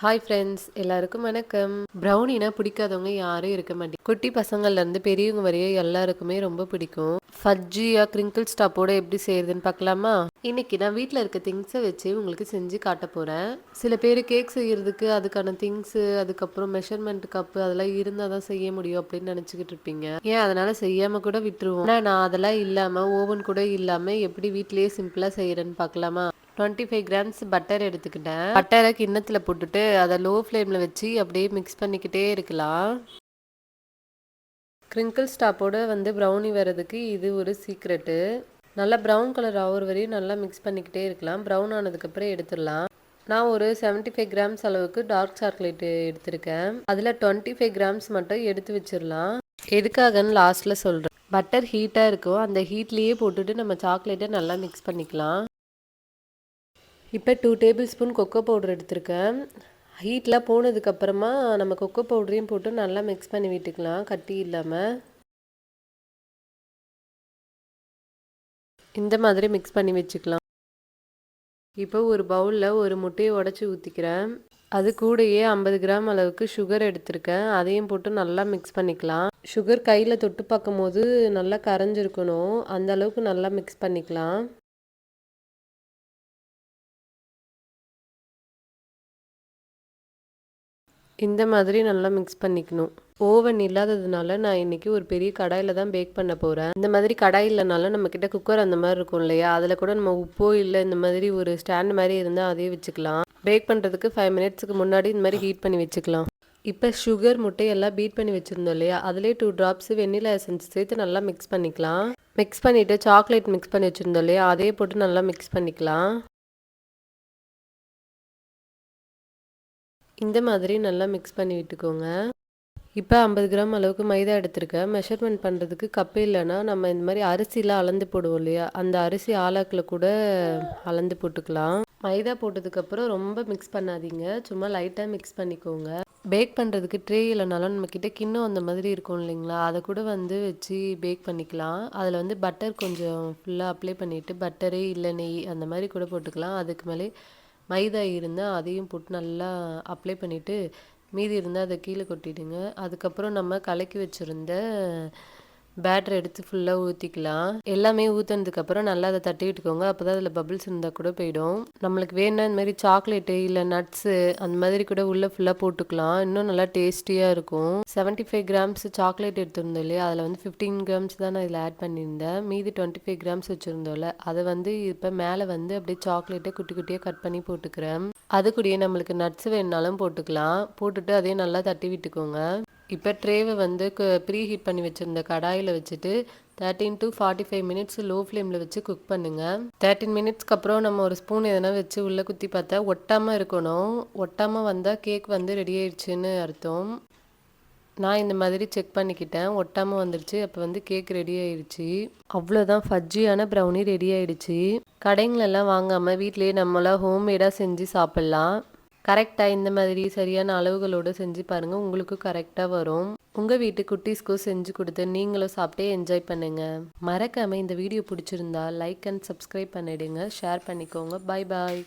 Hi friends, எல்லாருக்கும் வணக்கம். ப்ரௌனினா பிடிக்காதவங்க யாரும் இருக்க மாட்டேங்க. குட்டி பசங்கள்லேருந்து பெரியவங்க வரைய எல்லாருக்குமே ரொம்ப பிடிக்கும். ஃபஜ்ஜியா கிரிங்கிள் ஸ்டாப்போட எப்படி செய்யறதுன்னு பார்க்கலாமா? இன்னைக்கு நான் வீட்டில் இருக்க திங்ஸை வச்சு உங்களுக்கு செஞ்சு காட்ட போகிறேன். சில பேர் கேக் செய்யறதுக்கு அதுக்கான திங்ஸு, அதுக்கப்புறம் மெஷர்மெண்ட் கப்பு அதெல்லாம் இருந்தால் தான் செய்ய முடியும் அப்படின்னு நினச்சிக்கிட்டு இருப்பீங்க. ஏன் அதனால செய்யாமல் கூட விட்டுருவோம். ஆனால் நான் அதெல்லாம் இல்லாமல் ஓவன் கூட இல்லாமல் எப்படி வீட்டிலேயே சிம்பிளாக செய்கிறேன்னு பார்க்கலாமா? 25 கிராம்ஸ் பட்டர் எடுத்துக்கிட்டேன். பட்டரை கிண்ணத்தில் போட்டுட்டு அதை லோ ஃப்ளேமில் வச்சு அப்படியே மிக்ஸ் பண்ணிக்கிட்டே இருக்கலாம். கிரிங்கிள் ஸ்டாப்போட ப்ரௌனி வர்றதுக்கு இது ஒரு சீக்ரெட்டு. நல்லா ப்ரௌன் கலர் ஆகிற வரையும் நல்லா மிக்ஸ் பண்ணிக்கிட்டே இருக்கலாம். ப்ரௌன் ஆனதுக்கப்புறம் எடுத்துடலாம். நான் ஒரு 75 கிராம்ஸ் அளவுக்கு டார்க் சாக்லேட் எடுத்திருக்கேன். அதில் 25 கிராம்ஸ் மட்டும் எடுத்து வச்சிடலாம். எதுக்காகன்னு லாஸ்ட்டில் சொல்கிறேன். பட்டர் ஹீட்டாக இருக்கும், அந்த ஹீட்லேயே போட்டுட்டு நம்ம சாக்லேட்டை நல்லா மிக்ஸ் பண்ணிக்கலாம். இப்போ 2 டேபிள் ஸ்பூன் கொக்கோ பவுடர் எடுத்திருக்கேன். ஹீட்லாம் போனதுக்கப்புறமா நம்ம கொக்கோ பவுடரையும் போட்டு நல்லா மிக்ஸ் பண்ணி விட்டுக்கலாம், கட்டி இல்லாமல். இந்த மாதிரி மிக்ஸ் பண்ணி வச்சுக்கலாம். இப்போ ஒரு பவுலில் ஒரு முட்டையை உடச்சி ஊற்றிக்கிறேன். அது கூடயே 50 கிராம் அளவுக்கு சுகர் எடுத்திருக்கேன். அதையும் போட்டு நல்லா மிக்ஸ் பண்ணிக்கலாம். சுகர் கையில் தொட்டு பார்க்கும் போது நல்லா கரைஞ்சிருக்கணும், அந்த அளவுக்கு நல்லா மிக்ஸ் பண்ணிக்கலாம். இந்த மாதிரி நல்லா மிக்ஸ் பண்ணிக்கணும். ஓவன் இல்லாததுனால நான் இன்றைக்கி ஒரு பெரிய கடாயில் தான் பேக் பண்ண போகிறேன். இந்த மாதிரி கடாய் இல்லைனால நம்மக்கிட்ட குக்கர் அந்த மாதிரி இருக்கும் இல்லையா, அதில் கூட நம்ம உப்போ இல்லை இந்த மாதிரி ஒரு ஸ்டாண்ட் மாதிரி இருந்தால் அதே வச்சுக்கலாம். பேக் பண்ணுறதுக்கு 5 மினிட்ஸுக்கு முன்னாடி இந்த மாதிரி ஹீட் பண்ணி வச்சுக்கலாம். இப்போ சுகர் முட்டையெல்லாம் பீட் பண்ணி வச்சுருந்தோம் இல்லையா, அதிலே 2 ட்ராப்ஸ் வெண்ணிலா எசன்ஸ் சேர்த்து நல்லா மிக்ஸ் பண்ணிக்கலாம். மிக்ஸ் பண்ணிவிட்டு சாக்லேட் மிக்ஸ் பண்ணி வச்சுருந்தோம் இல்லையா, அதே போட்டு நல்லா மிக்ஸ் பண்ணிக்கலாம். இந்த மாதிரி நல்லா மிக்ஸ் பண்ணி விட்டுக்கோங்க. இப்போ 50 கிராம் அளவுக்கு மைதா எடுத்திருக்கேன். மெஷர்மெண்ட் பண்ணுறதுக்கு கப்பு இல்லைன்னா நம்ம இந்த மாதிரி அரிசிலாம் அளந்து போடுவோம் இல்லையா, அந்த அரிசி ஆலாக்கில் கூட அளந்து போட்டுக்கலாம். மைதா போட்டதுக்கப்புறம் ரொம்ப மிக்ஸ் பண்ணாதீங்க, சும்மா லைட்டாக மிக்ஸ் பண்ணிக்கோங்க. பேக் பண்ணுறதுக்கு ட்ரே இல்லைனாலும் நம்மக்கிட்ட கிண்ணம் அந்த மாதிரி இருக்கும் இல்லைங்களா, அதை கூட வச்சு பேக் பண்ணிக்கலாம். அதில் பட்டர் கொஞ்சம் ஃபுல்லாக அப்ளை பண்ணிவிட்டு பட்டரு இல்லை நெய் அந்த மாதிரி கூட போட்டுக்கலாம். அதுக்கு மேலே மைதா இருந்தால் அதையும் போட்டு நல்லா அப்ளை பண்ணிவிட்டு மீதி இருந்தால் அதை கீழே கொட்டிடுங்க. அதுக்கப்புறம் நம்ம கலக்கி வச்சுருந்த பேட்டரை எடுத்து ஃபுல்லாக ஊற்றிக்கலாம். எல்லாமே ஊற்றினதுக்கப்புறம் நல்லா அதை தட்டி விட்டுக்கோங்க, அப்போ தான் அதில் பபிள்ஸ் இருந்தால் கூட போயிடும். நம்மளுக்கு வேணுன்னா இந்த மாதிரி சாக்லேட்டு இல்லை நட்ஸு அந்த மாதிரி கூட உள்ளே ஃபுல்லாக போட்டுக்கலாம், இன்னும் நல்லா டேஸ்டியாக இருக்கும். 75 கிராம்ஸ் சாக்லேட் எடுத்திருந்தோம் இல்லையா, அதில் 15 கிராம்ஸ் தான் நான் இதில் ஆட் பண்ணியிருந்தேன். மீதி 25 கிராம்ஸ் வச்சுருந்தோம்ல, அதை இப்போ மேலே அப்படியே சாக்லேட்டை குட்டி குட்டியாக கட் பண்ணி போட்டுக்கிறேன். அது கூடயே நம்மளுக்கு நட்ஸ் வேணுனாலும் போட்டுக்கலாம். போட்டுட்டு அதையும் நல்லா தட்டி விட்டுக்கோங்க. இப்போ ட்ரேவை ப்ரீ ஹீட் பண்ணி வச்சுருந்த கடாயில் வச்சுட்டு 13 to 45 மினிட்ஸ் லோ ஃப்ளேமில் வச்சு குக் பண்ணுங்கள். 13 மினிட்ஸ்க்கு அப்புறம் நம்ம ஒரு ஸ்பூன் எதனா வச்சு உள்ளே குத்தி பார்த்தா ஒட்டாமல் இருக்கணும். ஒட்டாமல் வந்தால் கேக் ரெடி ஆயிடுச்சுன்னு அர்த்தம். நான் இந்த மாதிரி செக் பண்ணிக்கிட்டேன், ஒட்டாமல் வந்துடுச்சு. அப்போ கேக் ரெடி ஆயிடுச்சு. அவ்வளோதான், ஃபஜ்ஜியான ப்ரௌனி ரெடி ஆயிடுச்சு. கடைங்களெல்லாம் வாங்காமல் வீட்டிலேயே நம்மளாம் ஹோம்மேடாக செஞ்சு சாப்பிட்லாம். கரெக்டாக இந்த மாதிரி சரியான அளவுகளோடு செஞ்சு பாருங்கள், உங்களுக்கும் கரெக்டாக வரும். உங்கள் வீட்டு குட்டீஸ்க்கும் செஞ்சு கொடுத்து நீங்களும் சாப்பிட்டே என்ஜாய் பண்ணுங்கள். மறக்காமல் இந்த வீடியோ பிடிச்சிருந்தா லைக் அண்ட் சப்ஸ்கிரைப் பண்ணிவிடுங்க, ஷேர் பண்ணிக்கோங்க. பாய் பாய்.